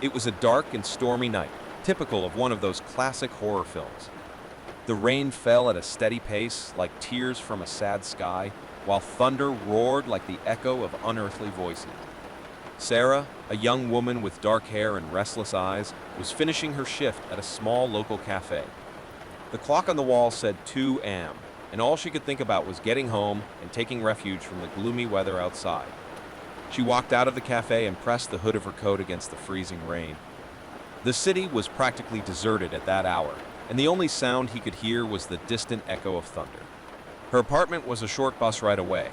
It was a dark and stormy night, typical of one of those classic horror films. The rain fell at a steady pace, like tears from a sad sky, while thunder roared like the echo of unearthly voices. Sarah, a young woman with dark hair and restless eyes, was finishing her shift at a small local cafe. The clock on the wall said 2 a.m., and all she could think about was getting home and taking refuge from the gloomy weather outside. She walked out of the cafe and pressed the hood of her coat against the freezing rain. The city was practically deserted at that hour, and the only sound he could hear was the distant echo of thunder. Her apartment was a short bus ride away,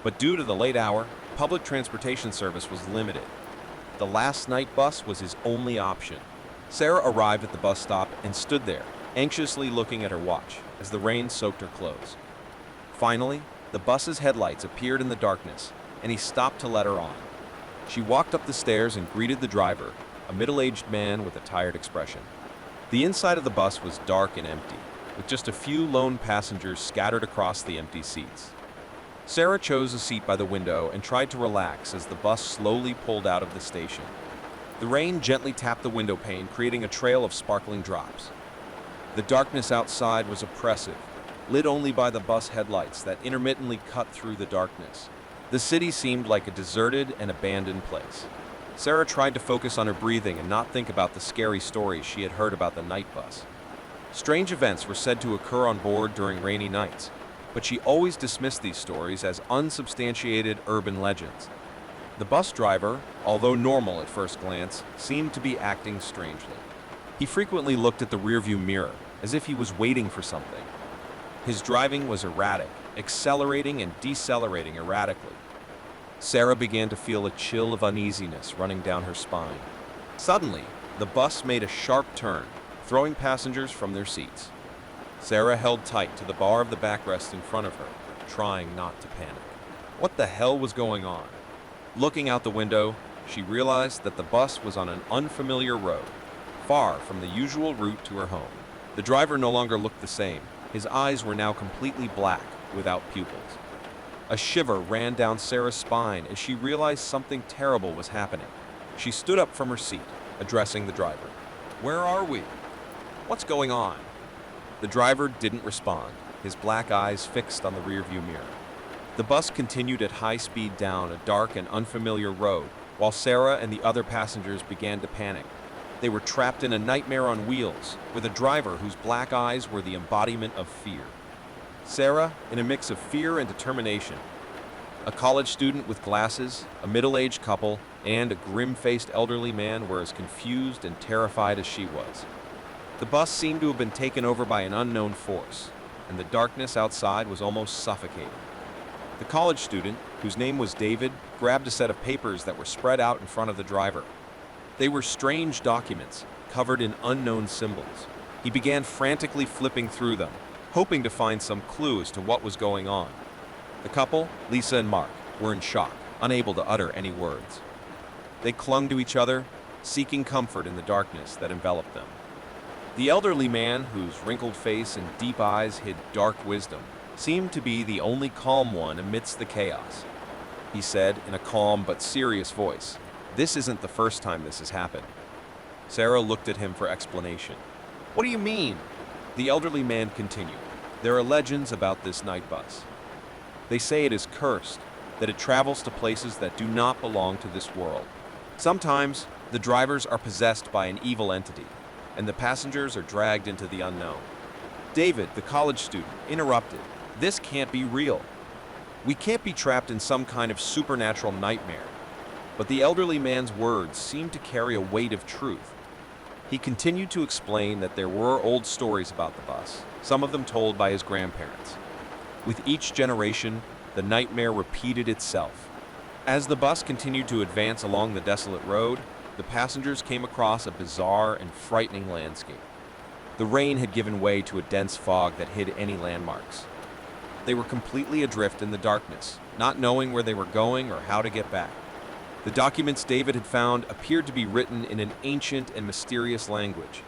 but due to the late hour, public transportation service was limited. The last night bus was his only option. Sarah arrived at the bus stop and stood there, anxiously looking at her watch as the rain soaked her clothes. Finally, the bus's headlights appeared in the darkness, and he stopped to let her on. She walked up the stairs and greeted the driver, a middle-aged man with a tired expression. The inside of the bus was dark and empty, with just a few lone passengers scattered across the empty seats. Sarah chose a seat by the window and tried to relax as the bus slowly pulled out of the station. The rain gently tapped the window pane, creating a trail of sparkling drops. The darkness outside was oppressive, lit only by the bus headlights that intermittently cut through the darkness. The city seemed like a deserted and abandoned place. Sarah tried to focus on her breathing and not think about the scary stories she had heard about the night bus. Strange events were said to occur on board during rainy nights, but she always dismissed these stories as unsubstantiated urban legends. The bus driver, although normal at first glance, seemed to be acting strangely. He frequently looked at the rearview mirror, as if he was waiting for something. His driving was erratic, accelerating and decelerating erratically. Sarah began to feel a chill of uneasiness running down her spine. Suddenly, the bus made a sharp turn, throwing passengers from their seats. Sarah held tight to the bar of the backrest in front of her, trying not to panic. What the hell was going on? Looking out the window, she realized that the bus was on an unfamiliar road, far from the usual route to her home. The driver no longer looked the same. His eyes were now completely black, without pupils. A shiver ran down Sarah's spine as she realized something terrible was happening. She stood up from her seat, addressing the driver. "Where are we? What's going on?" The driver didn't respond, his black eyes fixed on the rearview mirror. The bus continued at high speed down a dark and unfamiliar road, while Sarah and the other passengers began to panic. They were trapped in a nightmare on wheels, with a driver whose black eyes were the embodiment of fear. Sarah, in a mix of fear and determination. A college student with glasses, a middle-aged couple, and a grim-faced elderly man were as confused and terrified as she was. The bus seemed to have been taken over by an unknown force, and the darkness outside was almost suffocating. The college student, whose name was David, grabbed a set of papers that were spread out in front of the driver. They were strange documents, covered in unknown symbols. He began frantically flipping through them, hoping to find some clue as to what was going on. The couple, Lisa and Mark, were in shock, unable to utter any words. They clung to each other, seeking comfort in the darkness that enveloped them. The elderly man, whose wrinkled face and deep eyes hid dark wisdom, seemed to be the only calm one amidst the chaos. He said in a calm but serious voice, "This isn't the first time this has happened." Sarah looked at him for explanation. "What do you mean?" The elderly man continued. "There are legends about this night bus. They say it is cursed, that it travels to places that do not belong to this world. Sometimes, the drivers are possessed by an evil entity, and the passengers are dragged into the unknown." David, the college student, interrupted. "This can't be real. We can't be trapped in some kind of supernatural nightmare." But the elderly man's words seemed to carry a weight of truth. He continued to explain that there were old stories about the bus, some of them told by his grandparents. With each generation, the nightmare repeated itself. As the bus continued to advance along the desolate road, the passengers came across a bizarre and frightening landscape. The rain had given way to a dense fog that hid any landmarks. They were completely adrift in the darkness, not knowing where they were going or how to get back. The documents David had found appeared to be written in an ancient and mysterious language.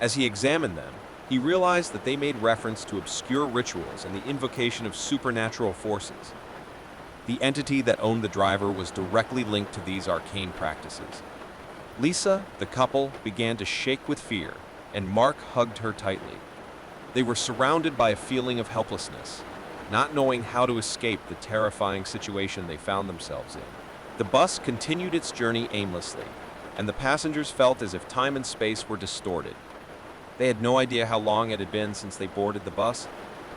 As he examined them, he realized that they made reference to obscure rituals and the invocation of supernatural forces. The entity that owned the driver was directly linked to these arcane practices. Lisa, the couple, began to shake with fear, and Mark hugged her tightly. They were surrounded by a feeling of helplessness, not knowing how to escape the terrifying situation they found themselves in. The bus continued its journey aimlessly, and the passengers felt as if time and space were distorted. They had no idea how long it had been since they boarded the bus,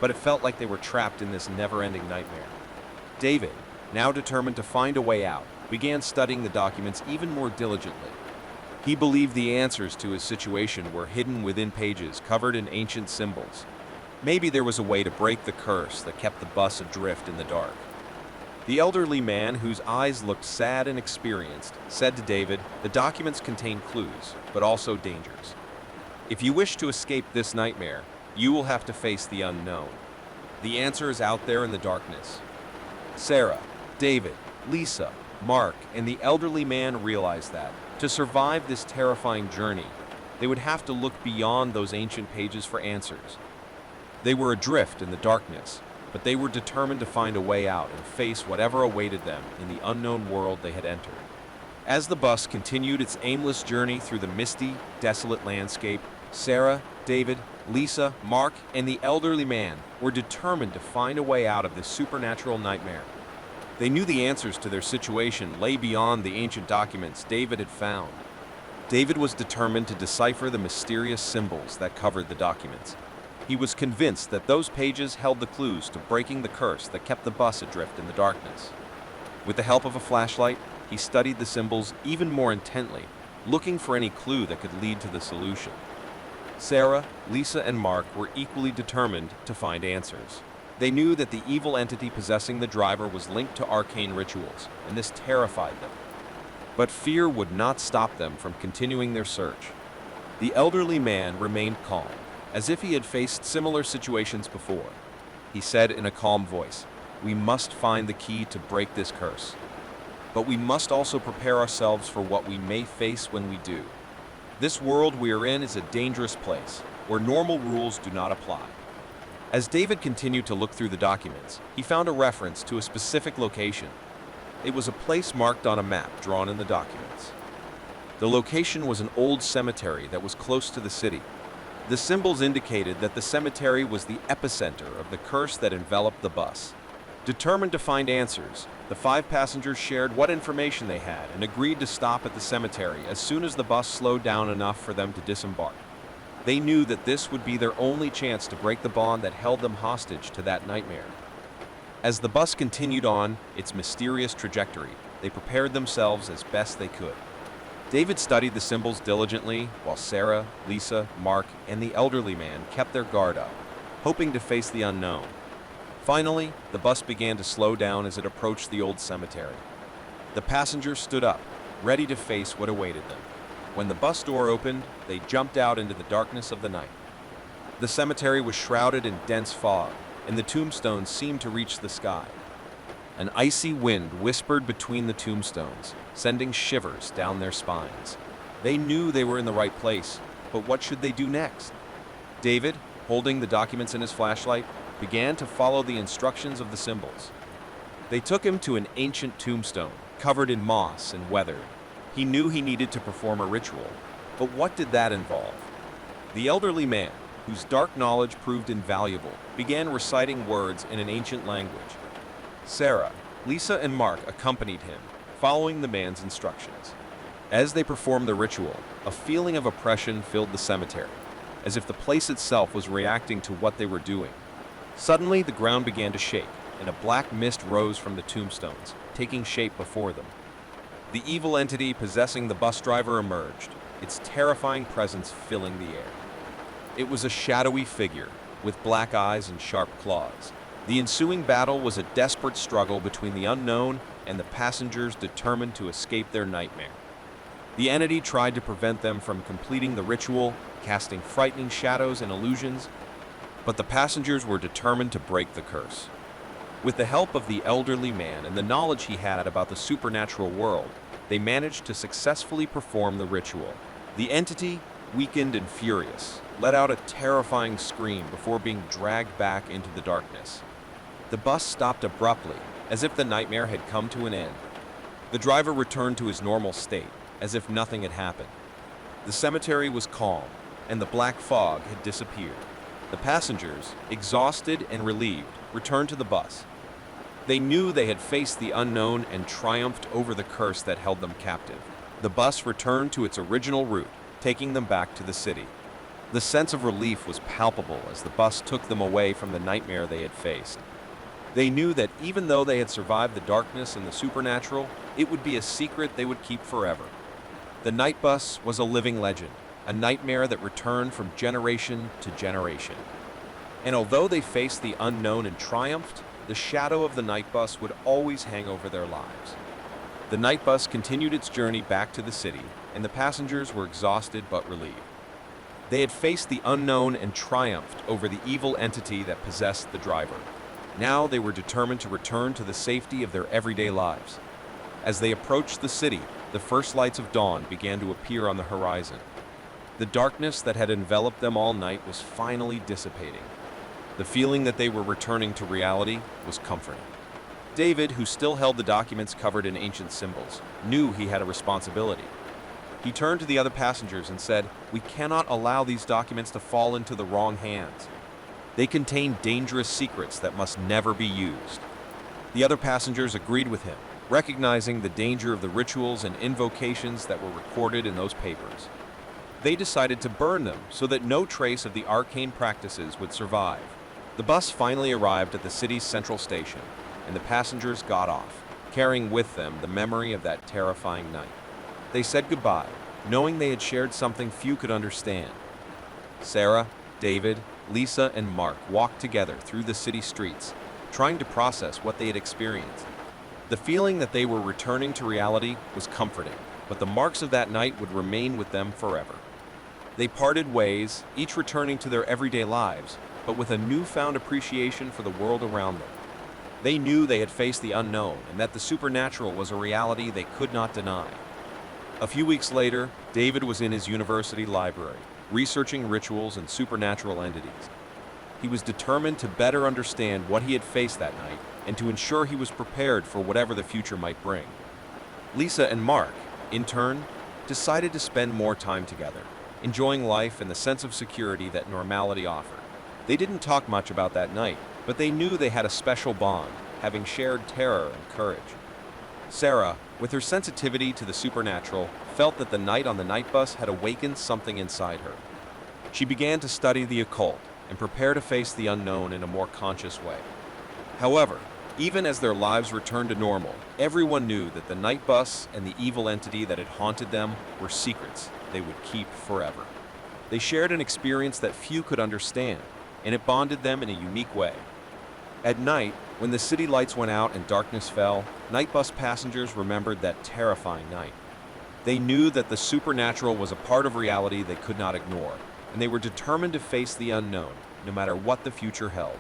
but it felt like they were trapped in this never-ending nightmare. David, now determined to find a way out, began studying the documents even more diligently. He believed the answers to his situation were hidden within pages covered in ancient symbols. Maybe there was a way to break the curse that kept the bus adrift in the dark. The elderly man, whose eyes looked sad and experienced, said to David, "The documents contain clues, but also dangers. If you wish to escape this nightmare, you will have to face the unknown. The answer is out there in the darkness." Sarah, David, Lisa, Mark, and the elderly man realized that, to survive this terrifying journey, they would have to look beyond those ancient pages for answers. They were adrift in the darkness, but they were determined to find a way out and face whatever awaited them in the unknown world they had entered. As the bus continued its aimless journey through the misty, desolate landscape, Sarah, David, Lisa, Mark, and the elderly man were determined to find a way out of this supernatural nightmare. They knew the answers to their situation lay beyond the ancient documents David had found. David was determined to decipher the mysterious symbols that covered the documents. He was convinced that those pages held the clues to breaking the curse that kept the bus adrift in the darkness. With the help of a flashlight, he studied the symbols even more intently, looking for any clue that could lead to the solution. Sarah, Lisa, and Mark were equally determined to find answers. They knew that the evil entity possessing the driver was linked to arcane rituals, and this terrified them. But fear would not stop them from continuing their search. The elderly man remained calm, as if he had faced similar situations before. He said in a calm voice, "We must find the key to break this curse. But we must also prepare ourselves for what we may face when we do. This world we are in is a dangerous place, where normal rules do not apply." As David continued to look through the documents, he found a reference to a specific location. It was a place marked on a map drawn in the documents. The location was an old cemetery that was close to the city. The symbols indicated that the cemetery was the epicenter of the curse that enveloped the bus. Determined to find answers, the 5 passengers shared what information they had and agreed to stop at the cemetery as soon as the bus slowed down enough for them to disembark. They knew that this would be their only chance to break the bond that held them hostage to that nightmare. As the bus continued on its mysterious trajectory, they prepared themselves as best they could. David studied the symbols diligently, while Sarah, Lisa, Mark, and the elderly man kept their guard up, hoping to face the unknown. Finally, the bus began to slow down as it approached the old cemetery. The passengers stood up, ready to face what awaited them. When the bus door opened, they jumped out into the darkness of the night. The cemetery was shrouded in dense fog, and the tombstones seemed to reach the sky. An icy wind whispered between the tombstones, sending shivers down their spines. They knew they were in the right place, but what should they do next? David, holding the documents in his flashlight, began to follow the instructions of the symbols. They took him to an ancient tombstone, covered in moss and weathered. He knew he needed to perform a ritual, but what did that involve? The elderly man, whose dark knowledge proved invaluable, began reciting words in an ancient language. Sarah, Lisa, and Mark accompanied him, following the man's instructions. As they performed the ritual, a feeling of oppression filled the cemetery, as if the place itself was reacting to what they were doing. Suddenly, the ground began to shake, and a black mist rose from the tombstones, taking shape before them. The evil entity possessing the bus driver emerged, its terrifying presence filling the air. It was a shadowy figure, with black eyes and sharp claws. The ensuing battle was a desperate struggle between the unknown and the passengers determined to escape their nightmare. The entity tried to prevent them from completing the ritual, casting frightening shadows and illusions, but the passengers were determined to break the curse. With the help of the elderly man and the knowledge he had about the supernatural world, they managed to successfully perform the ritual. The entity, weakened and furious, let out a terrifying scream before being dragged back into the darkness. The bus stopped abruptly, as if the nightmare had come to an end. The driver returned to his normal state, as if nothing had happened. The cemetery was calm, and the black fog had disappeared. The passengers, exhausted and relieved, returned to the bus. They knew they had faced the unknown and triumphed over the curse that held them captive. The bus returned to its original route, taking them back to the city. The sense of relief was palpable as the bus took them away from the nightmare they had faced. They knew that even though they had survived the darkness and the supernatural, it would be a secret they would keep forever. The night bus was a living legend, a nightmare that returned from generation to generation. And although they faced the unknown and triumphed, the shadow of the night bus would always hang over their lives. The night bus continued its journey back to the city, and the passengers were exhausted but relieved. They had faced the unknown and triumphed over the evil entity that possessed the driver. Now they were determined to return to the safety of their everyday lives. As they approached the city, the first lights of dawn began to appear on the horizon. The darkness that had enveloped them all night was finally dissipating. The feeling that they were returning to reality was comforting. David, who still held the documents covered in ancient symbols, knew he had a responsibility. He turned to the other passengers and said, "We cannot allow these documents to fall into the wrong hands. They contain dangerous secrets that must never be used." The other passengers agreed with him, recognizing the danger of the rituals and invocations that were recorded in those papers. They decided to burn them so that no trace of the arcane practices would survive. The bus finally arrived at the city's central station, and the passengers got off, carrying with them the memory of that terrifying night. They said goodbye, knowing they had shared something few could understand. Sarah, David, Lisa, and Mark walked together through the city streets, trying to process what they had experienced. The feeling that they were returning to reality was comforting, but the marks of that night would remain with them forever. They parted ways, each returning to their everyday lives, but with a newfound appreciation for the world around them. They knew they had faced the unknown and that the supernatural was a reality they could not deny. A few weeks later, David was in his university library, researching rituals and supernatural entities. He was determined to better understand what he had faced that night and to ensure he was prepared for whatever the future might bring. Lisa and Mark, in turn, decided to spend more time together, enjoying life and the sense of security that normality offered. They didn't talk much about that night, but they knew they had a special bond, having shared terror and courage. Sarah, with her sensitivity to the supernatural, felt that the night on the night bus had awakened something inside her. She began to study the occult and prepare to face the unknown in a more conscious way. However, even as their lives returned to normal, everyone knew that the night bus and the evil entity that had haunted them were secrets they would keep forever. They shared an experience that few could understand, and it bonded them in a unique way. At night, when the city lights went out and darkness fell, night bus passengers remembered that terrifying night. They knew that the supernatural was a part of reality they could not ignore, and they were determined to face the unknown, no matter what the future held.